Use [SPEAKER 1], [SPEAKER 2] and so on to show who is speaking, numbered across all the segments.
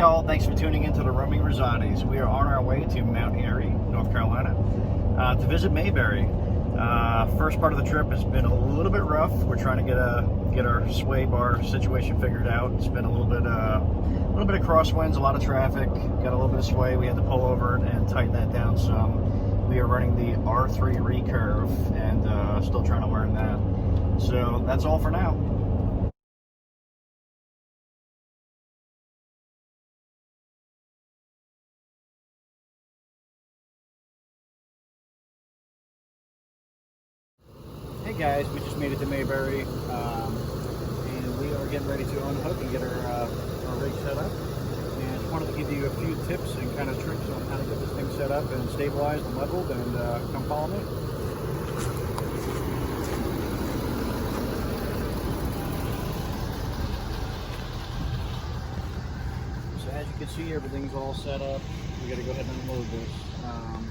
[SPEAKER 1] Hey all, thanks for tuning into the Roaming Rosati's. We are on our way to Mount Airy, North Carolina, to visit Mayberry. First part of the trip has been a little bit rough. We're trying to get our sway bar situation figured out. It's been a little bit of crosswinds, a lot of traffic, got a little bit of sway. We had to pull over and tighten that down some. We are running the R3 recurve and still trying to learn that. So that's all for now. Hey guys, we just made it to Mayberry, and we are getting ready to unhook and get our rig set up. And I just wanted to give you a few tips and kind of tricks on how to get this thing set up and stabilized and leveled, and come follow me. So as you can see, everything's all set up. We got to go ahead and unload this.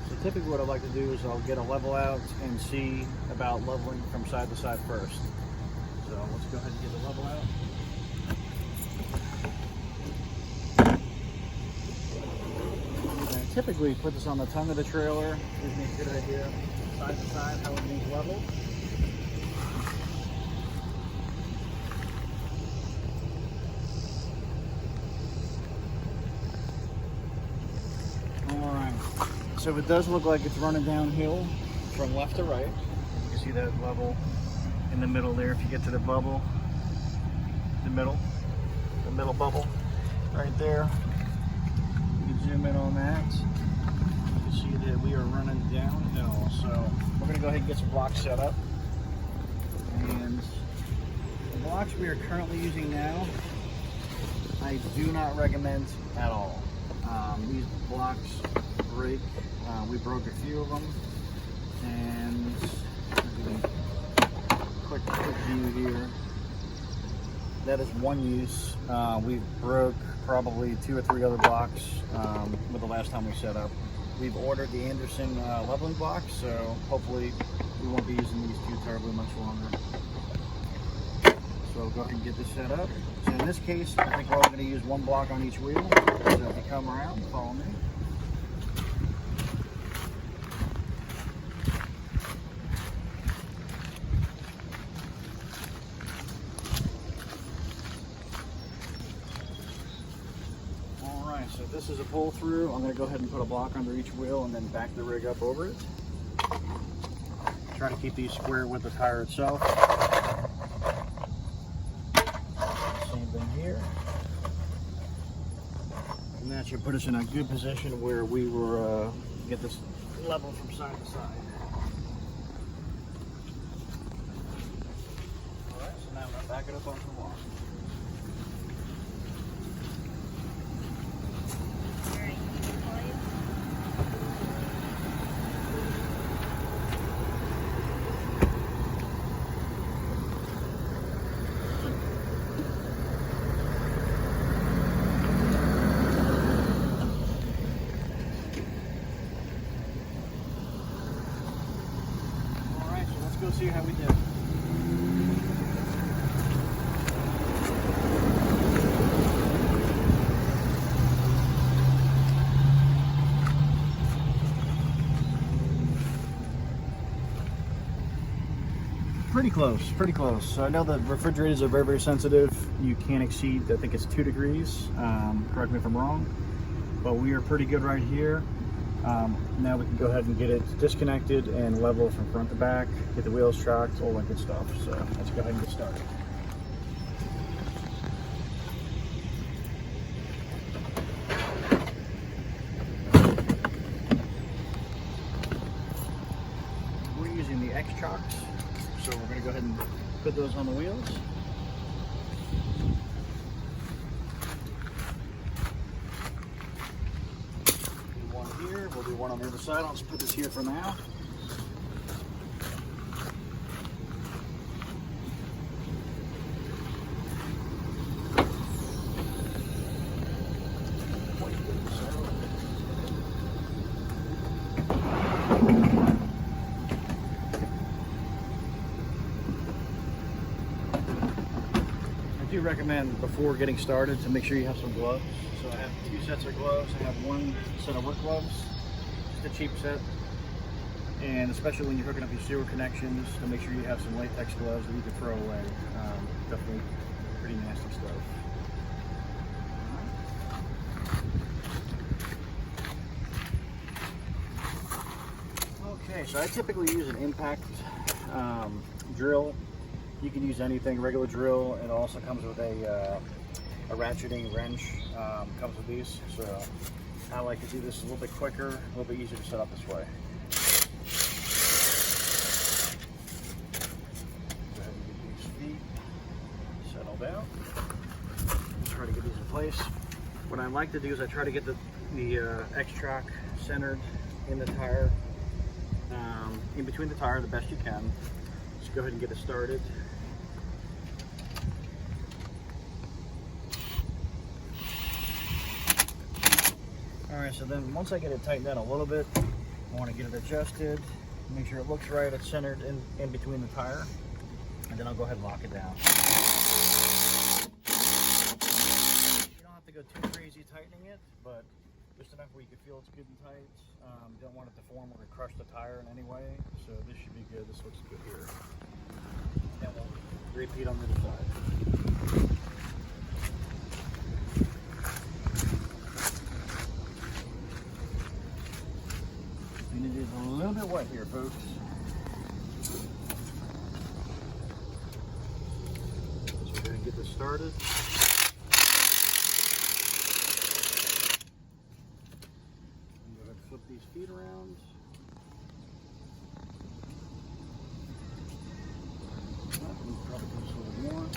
[SPEAKER 1] So typically what I like to do is I'll get a level out and see about leveling from side to side first. So let's go ahead and get the level out. And typically put this on the tongue of the trailer. Gives me a good idea side to side how everything's leveled. So it does look like it's running downhill from left to right. You can see that level in the middle there. If you get to the bubble, the middle bubble right there. You can zoom in on that. You can see that we are running downhill. So we're gonna go ahead and get some blocks set up. And the blocks we are currently using now, I do not recommend at all. These blocks break. We broke a few of them, and quick view here. That is one use. We broke probably 2 or 3 other blocks with the last time we set up. We've ordered the Anderson leveling blocks, so hopefully we won't be using these too terribly much longer. So go ahead and get this set up. So in this case, I think we're all going to use 1 block on each wheel. So if you come around, follow me. So this is a pull through. I'm going to go ahead and put a block under each wheel and then back the rig up over it. Try to keep these square with the tire itself. Same thing here. And that should put us in a good position where we will get this level from side to side. Alright, so now I'm going to back it up onto the wall. Go see how we did. Pretty close, pretty close. So I know the refrigerators are very, very sensitive. You can't exceed, I think it's 2 degrees. Correct me if I'm wrong, but we are pretty good right here. Now we can go ahead and get it disconnected and level from front to back, get the wheels shocked, all that good stuff. So let's go ahead and get started. We're using the X-Chocks, so we're going to go ahead and put those on the wheels. We'll do one on the other side. I'll just put this here for now. do recommend before getting started to make sure you have some gloves. So I have 2 sets of gloves. I have 1 set of work gloves, just a cheap set. And especially when you're hooking up your sewer connections, to make sure you have some latex gloves that you can throw away. Definitely pretty nasty stuff. Okay, so I typically use an impact drill. You can use anything, regular drill. It also comes with a ratcheting wrench. Comes with these, so I like to do this a little bit quicker, a little bit easier to set up this way. Go ahead and get these feet settled down. Try to get these in place. What I like to do is I try to get the X-Track centered in the tire, in between the tire the best you can. Just go ahead and get it started. Alright, so then once I get it tightened down a little bit, I want to get it adjusted, make sure it looks right, it's centered in between the tire, and then I'll go ahead and lock it down. You don't have to go too crazy tightening it, but just enough where you can feel it's good and tight. You don't want it to deform or to crush the tire in any way, so this should be good. This looks good here. And we'll repeat on the other side. And it is a little bit wet here, folks. So we're going to get this started. Go ahead and flip these feet around. Probably just a little more.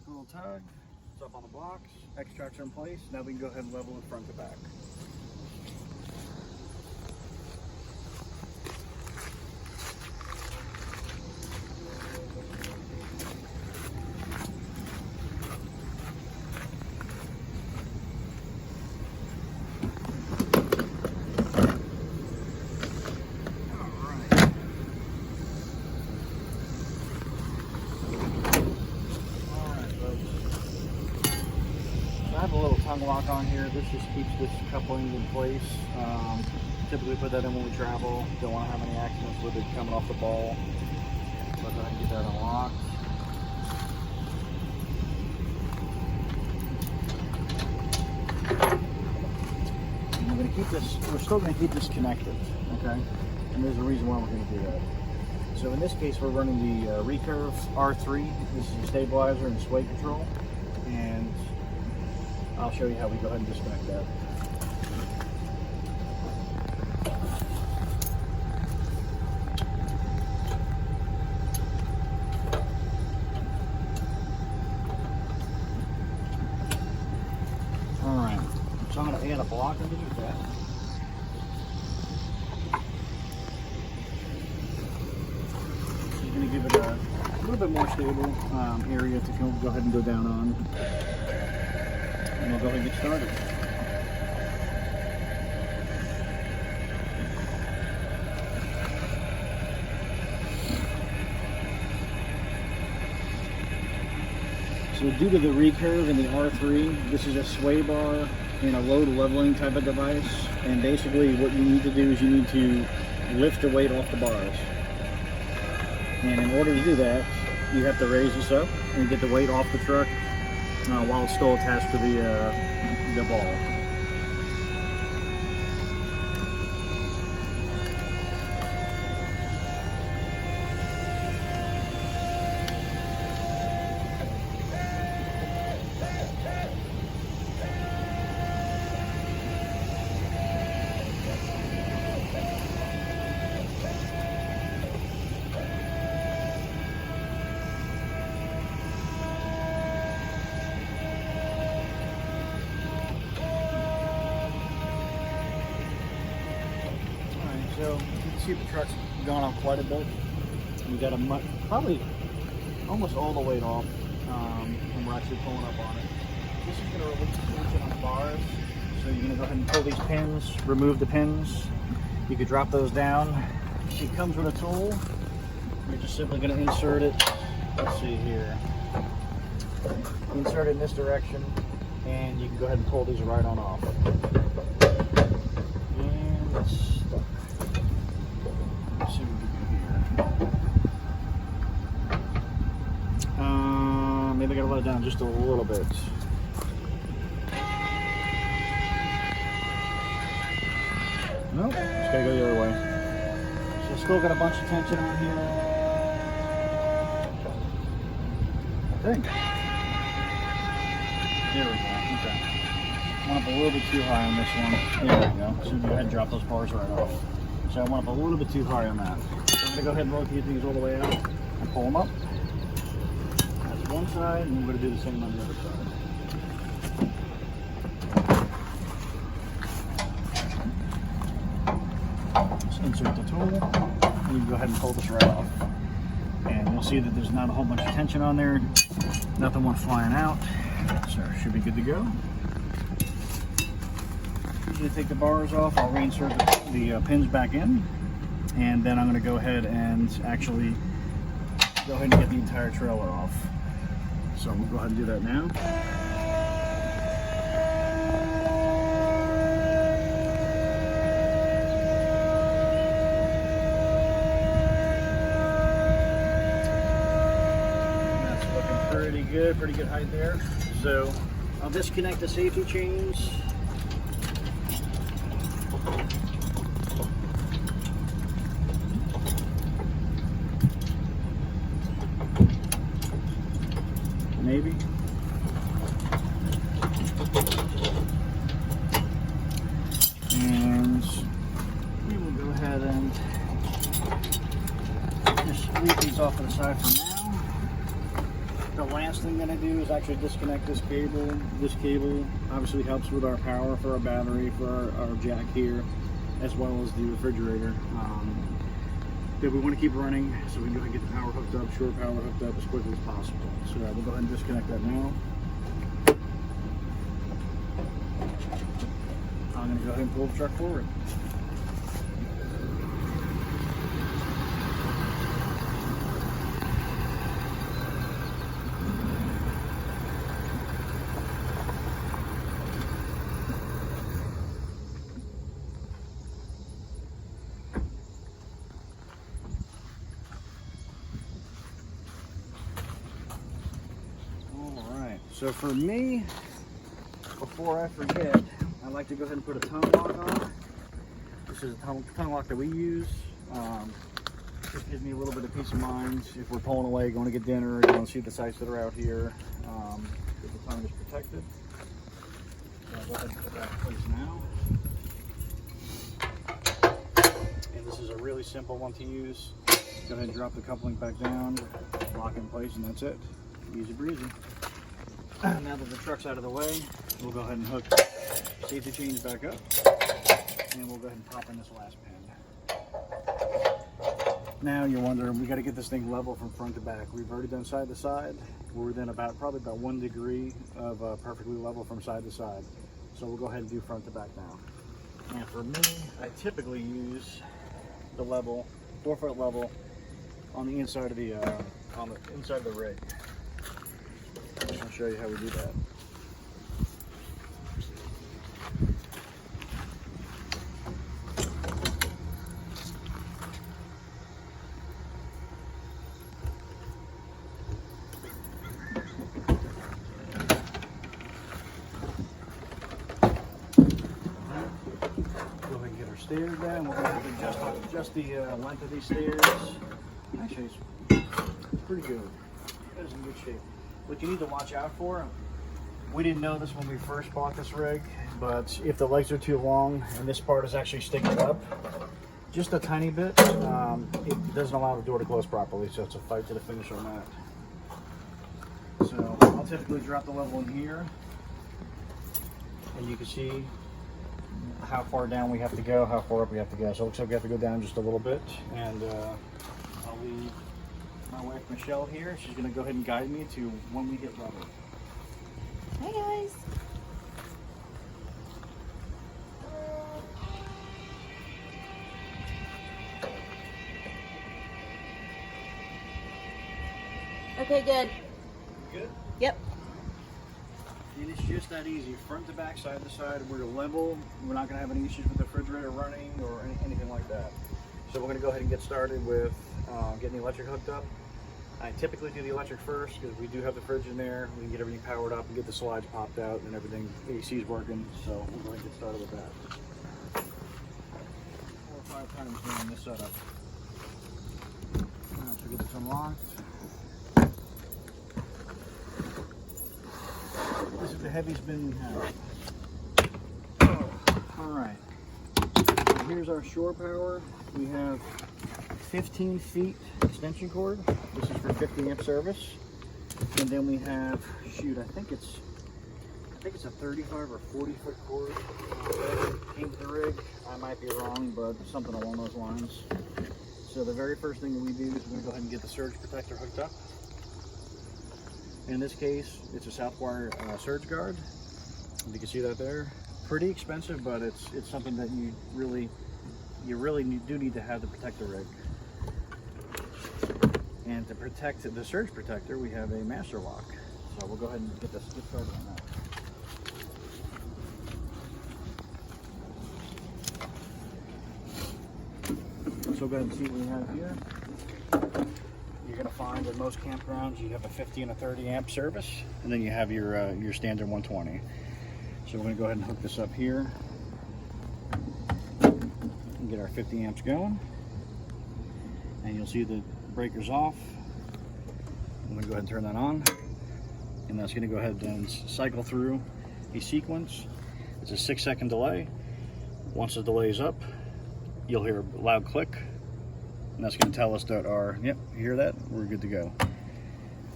[SPEAKER 1] Little tug, it's up on the blocks, X-Tracks are in place. Now we can go ahead and level it front to back. I have a little tongue lock on here. This just keeps this coupling in place. Typically put that in when we travel. Don't want to have any accidents with it coming off the ball. So I'll go ahead and get that unlocked. And we're going to keep this, we're still going to keep this connected, okay? And there's a reason why we're going to do that. So in this case, we're running the Recurve R3. This is a stabilizer and sway control. And I'll show you how we go ahead and disconnect that. Alright, so I'm going to add a block underneath that. You're going to give it a little bit more stable area to go ahead and go down on. And we'll go ahead and get started. So due to the Recurve and the R3, this is a sway bar and a load leveling type of device. And basically what you need to do is you need to lift the weight off the bars. And in order to do that, you have to raise this up and get the weight off the truck while it's still attached to the ball. So you can see the truck's gone up quite a bit. We got probably almost all the weight off when we're actually pulling up on it. This is going to release the tension on the bars. So you're going to go ahead and pull these pins, remove the pins. You could drop those down. It comes with a tool. You're just simply going to insert it. Let's see here. Insert it in this direction, and you can go ahead and pull these right on off. And it's stuck. Let's see what we can do here. Maybe I gotta let it down just a little bit. Nope, just gotta go the other way. So still got a bunch of tension on here. I think. There we go. Okay. Went up a little bit too high on this one. There we go. So go ahead and drop those bars right off. So I went up a little bit too high on that. So I'm gonna go ahead and rotate these all the way out and pull them up. That's one side, and we're gonna do the same on the other side. Insert the tool, and you can go ahead and pull this right off. And you'll see that there's not a whole bunch of tension on there. Nothing went flying out. So should be good to go. I'm going to take the bars off. I'll reinsert the pins back in. And then I'm going to go ahead and actually go ahead and get the entire trailer off. So we'll go ahead and do that now. Pretty good height there. So I'll disconnect the safety chains. Maybe. And we will go ahead and just leave these off to the side for now. The last thing that I do is actually disconnect this cable. This cable obviously helps with our power for our battery, for our jack here, as well as the refrigerator. That we want to keep running so we can go ahead and get the power hooked up, shore power hooked up as quickly as possible. So we'll go ahead and disconnect that now. I'm going to go ahead and pull the truck forward. So for me, before I forget, I like to go ahead and put a tongue lock on. This is a tongue lock that we use. Just gives me a little bit of peace of mind if we're pulling away, going to get dinner, going to see the sites that are out here. If the tongue is protected. So I'll go ahead and put that in place now. And this is a really simple one to use. Go ahead and drop the coupling back down, lock in place, and that's it. Easy breezy. Now that the truck's out of the way, we'll go ahead and hook safety chains back up, and we'll go ahead and pop in this last pin. Now you're wondering, we got to get this thing level from front to back. We've already done side to side. We're within probably about 1 degree of perfectly level from side to side. So we'll go ahead and do front to back now. And for me, I typically use the level, 4-foot level, on the inside of the rig. I'll show you how we do that. Go ahead and get our stairs down. We'll go ahead and adjust the length of these stairs. Actually, it's pretty good. It's in good shape. What you need to watch out for, we didn't know this when we first bought this rig, but if the legs are too long and this part is actually sticking up just a tiny bit, it doesn't allow the door to close properly, so it's a fight to the finish on that. So I'll typically drop the level in here, and you can see how far down we have to go, how far up we have to go. So it looks like we have to go down just a little bit, and I'll leave my wife Michelle here. She's going to go ahead and guide me to when we get level.
[SPEAKER 2] Hi guys. Okay, good.
[SPEAKER 1] Good?
[SPEAKER 2] Yep.
[SPEAKER 1] And it's just that easy, front to back, side to side. We're level. We're not going to have any issues with the refrigerator running or anything like that. So we're going to go ahead and get started with getting the electric hooked up. I typically do the electric first because we do have the fridge in there. We can get everything powered up and get the slides popped out and everything. AC's working, so we're going to get started with that. 4 or 5 times doing this setup. Now to get this unlocked. This is the heaviest bin we have. Oh, alright. So here's our shore power. We have 15 feet extension cord. This is for 50 amp service. And then we have, shoot, I think it's a 35 or 40 foot cord. Came to the rig. I might be wrong, but something along those lines. So the very first thing that we do is we're going to go ahead and get the surge protector hooked up. In this case, it's a Southwire surge guard. You can see that there. Pretty expensive, but it's something that you really do need to have to protect the rig. And to protect the surge protector, we have a master lock. So we'll go ahead and get started on that. So go ahead and see what we have here. You're going to find at most campgrounds you have a 50 and a 30 amp service, and then you have your standard 120. So we're going to go ahead and hook this up here and get our 50 amps going. And you'll see the breaker's off. I'm going to go ahead and turn that on, and that's going to go ahead and cycle through a sequence. It's a 6-second delay. Once the delay is up, you'll hear a loud click. And that's going to tell us that yep, you hear that? We're good to go.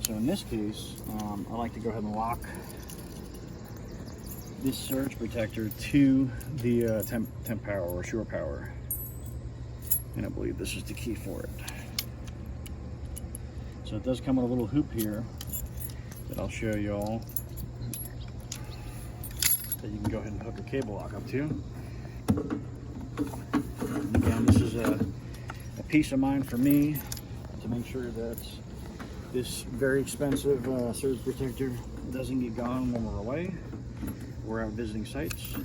[SPEAKER 1] So in this case, I like to go ahead and lock this surge protector to the temp power or shore power. And I believe this is the key for it. So it does come with a little hoop here that I'll show you all that you can go ahead and hook a cable lock up to. And again, this is a peace of mind for me to make sure that this very expensive surge protector doesn't get gone when we're away. We're out visiting sites.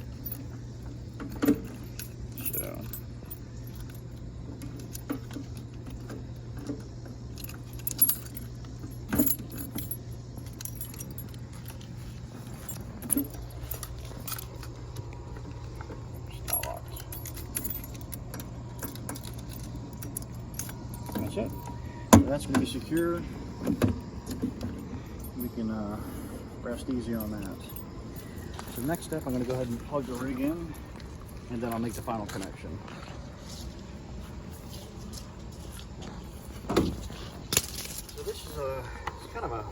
[SPEAKER 1] So that's it. So that's going to be secure. We can rest easy on that. So next step, I'm going to go ahead and plug the rig in, and then I'll make the final connection. So this is it's kind of a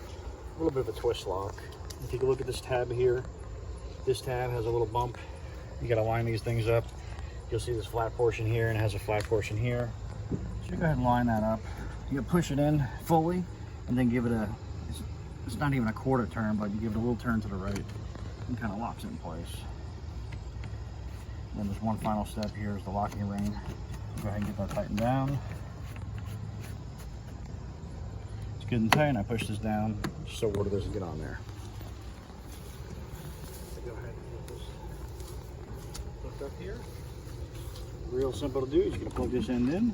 [SPEAKER 1] little bit of a twist lock. If you can look at this tab here, this tab has a little bump. You got to line these things up. You'll see this flat portion here, and it has a flat portion here. So you go ahead and line that up. You push it in fully, and then give it it's not even a quarter turn, but you give it a little turn to the right, and kind of locks it in place. And then there's one final step here is the locking ring. Go ahead and get that tightened down. It's good and tight, and I push this down so water doesn't get on there. So go ahead and get this hooked up here. Real simple to do. You're just going to plug this end in.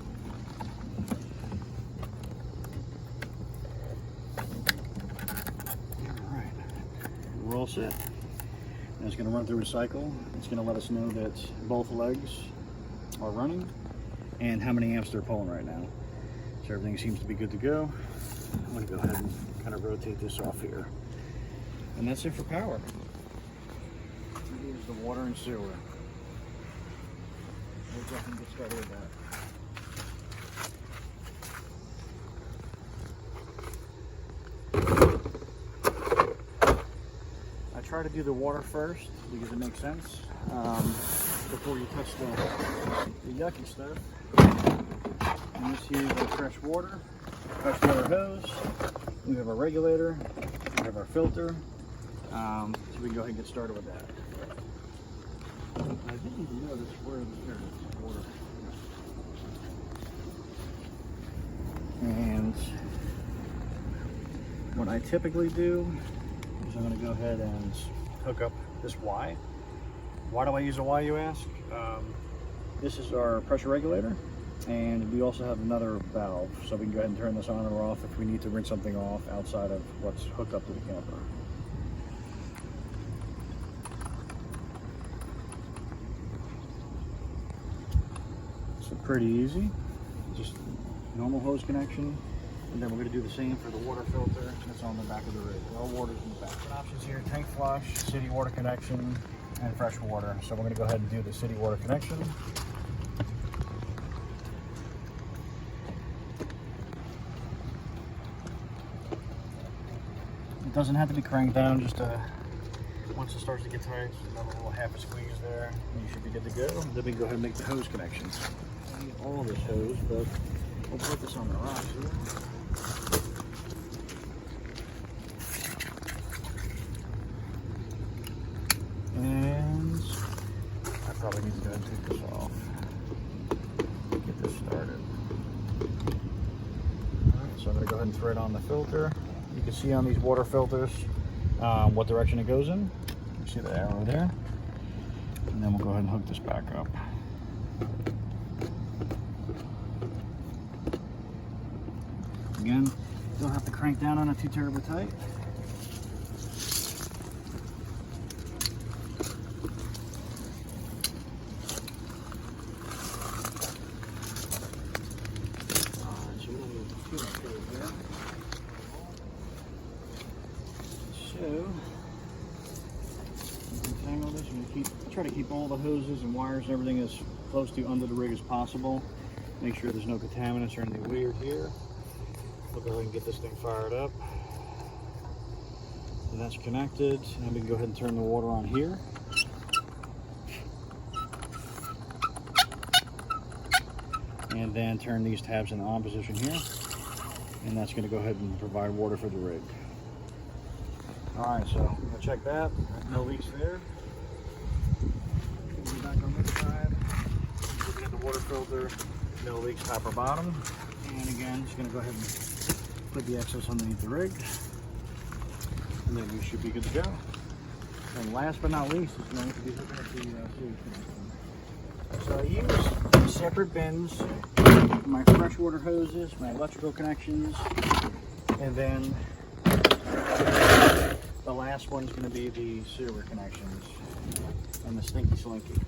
[SPEAKER 1] Alright, we're all set. And it's going to run through a cycle. It's going to let us know that both legs are running and how many amps they're pulling right now. So everything seems to be good to go. I'm going to go ahead and kind of rotate this off here. And that's it for power. Here's the water and sewer. We'll go ahead and get started with that. I try to do the water first because it makes sense. before you touch the yucky stuff. And this here is our fresh water hose. We have our regulator. We have our filter. So we can go ahead and get started with that. I didn't even notice where there's water. And what I typically do is I'm going to go ahead and hook up this Y. Why do I use a Y, you ask? This is our pressure regulator, and we also have another valve, so we can go ahead and turn this on or off if we need to rinse something off outside of what's hooked up to the camper. So pretty easy, just normal hose connection. And then we're going to do the same for the water filter that's on the back of the rig. All water's in the back. Options here: tank flush, city water connection, and fresh water. So we're going to go ahead and do the city water connection. It doesn't have to be cranked down, just once it starts to get tight, just another little half a squeeze there, and you should be good to go. Then we can go ahead and make the hose connections. I need all this hose, but we'll put this on the rocks here. And I probably need to go ahead and take this off. Get this started. Alright, so I'm going to go ahead and thread on the filter. You can see on these water filters what direction it goes in. You see the arrow there. And then we'll go ahead and hook this back up. Again, don't have to crank down on it too terribly tight. So, untangle this and try to keep all the hoses and wires and everything as close to under the rig as possible. Make sure there's no contaminants or anything weird here. We'll go ahead and get this thing fired up. And that's connected. And we can go ahead and turn the water on here. And then turn these tabs in the on position here. And that's going to go ahead and provide water for the rig. Alright, so I'm going to check that. No leaks there. We'll be back on this side. Looking at the water filter. No leaks top or bottom. And again, just going to go ahead and put the excess underneath the rig. And then we should be good to go. And last but not least, it's going to be hooking up the sewage connection. So I use separate bins, my freshwater hoses, my electrical connections, and then the last one's going to be the sewer connections and the stinky slinky.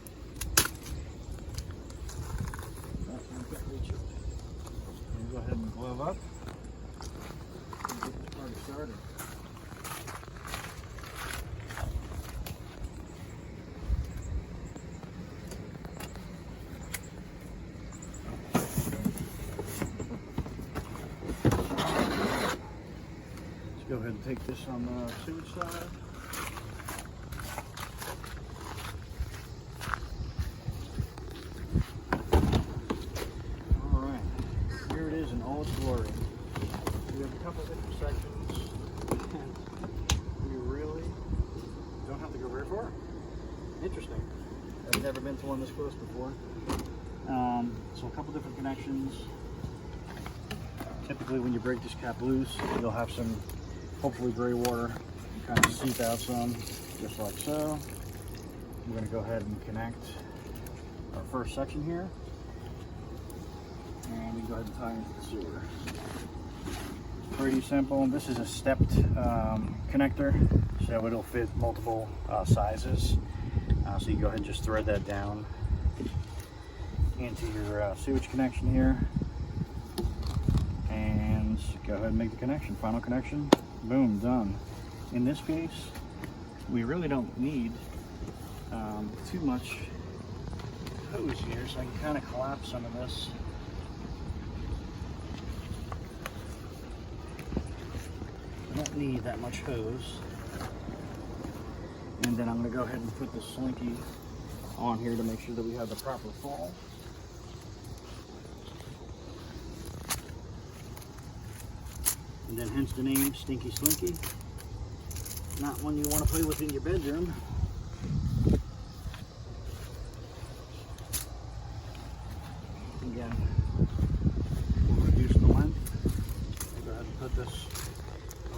[SPEAKER 1] Go ahead and glove up and get this party started. Let's go ahead and take this on the sewage side. In all its glory. We have a couple of different sections, and we really don't have to go very far. Interesting. I've never been to one this close before. So a couple different connections. Typically when you break this cap loose, you'll have some hopefully gray water kind of seep out some, just like so. I'm going to go ahead and connect our first section here. And we can go ahead and tie into the sewer. Pretty simple. This is a stepped connector, so it'll fit multiple sizes. So you can go ahead and just thread that down into your sewage connection here. And go ahead and make the connection. Final connection. Boom, done. In this case, we really don't need too much hose here, so I can kind of collapse some of this. I don't need that much hose. And then I'm going to go ahead and put the slinky on here to make sure that we have the proper fall. And then hence the name Stinky Slinky. Not one you want to play with in your bedroom. Again, we'll reduce the length. I'll go ahead and put this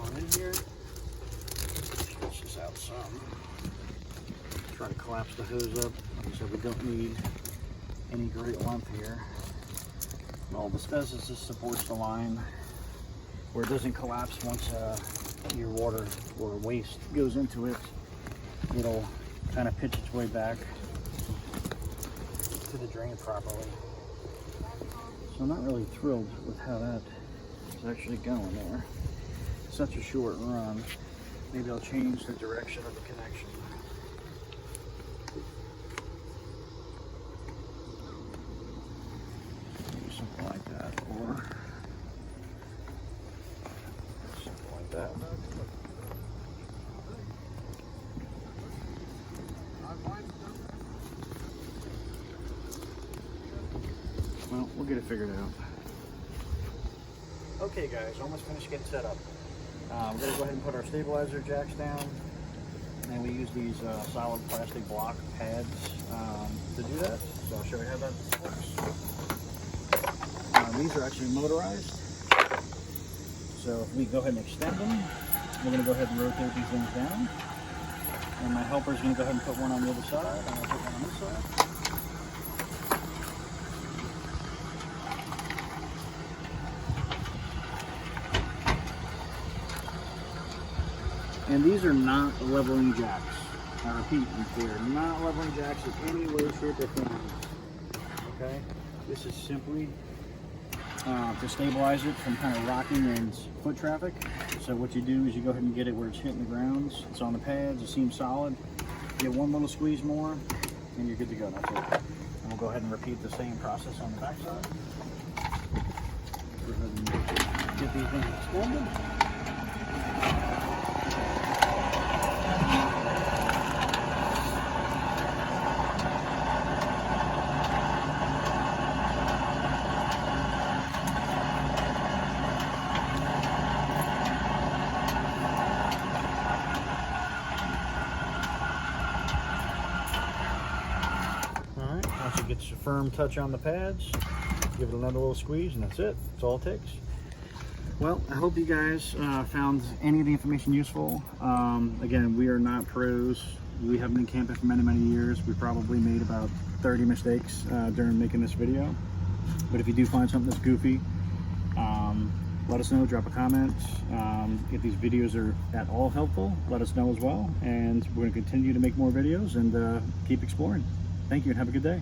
[SPEAKER 1] on in here. Stretch this out some. Try to collapse the hose up. Like I said, we don't need any great length here. And all this does is just supports the line where it doesn't collapse once your water or waste goes into it. It'll kind of pitch its way back to the drain properly. So I'm not really thrilled with how that is actually going there. Such a short run. Maybe I'll change the direction of the connection. Maybe something like that, or something like that. Well, we'll get it figured out. Okay guys, almost finished getting set up. We're going to go ahead and put our stabilizer jacks down. And we use these solid plastic block pads to do that. So I'll show you how that works. These are actually motorized. So if we go ahead and extend them, we're going to go ahead and rotate these things down. And my helper is going to go ahead and put one on the other side. I'm going to put one on this side. And these are not leveling jacks. I repeat, they are not leveling jacks in any way, shape, or form. Okay? This is simply to stabilize it from kind of rocking and foot traffic. So what you do is you go ahead and get it where it's hitting the grounds. It's on the pads, it seems solid. Get one little squeeze more, and you're good to go. That's it. And we'll go ahead and repeat the same process on the back side. Go ahead and get these things extended. Once it gets a firm touch on the pads, give it another little squeeze, and that's it. That's all it takes. Well, I hope you guys found any of the information useful. Again, we are not pros. We haven't been camping for many, many years. We probably made about 30 mistakes during making this video. But if you do find something that's goofy, let us know, drop a comment. If these videos are at all helpful, let us know as well. And we're going to continue to make more videos and keep exploring. Thank you and have a good day.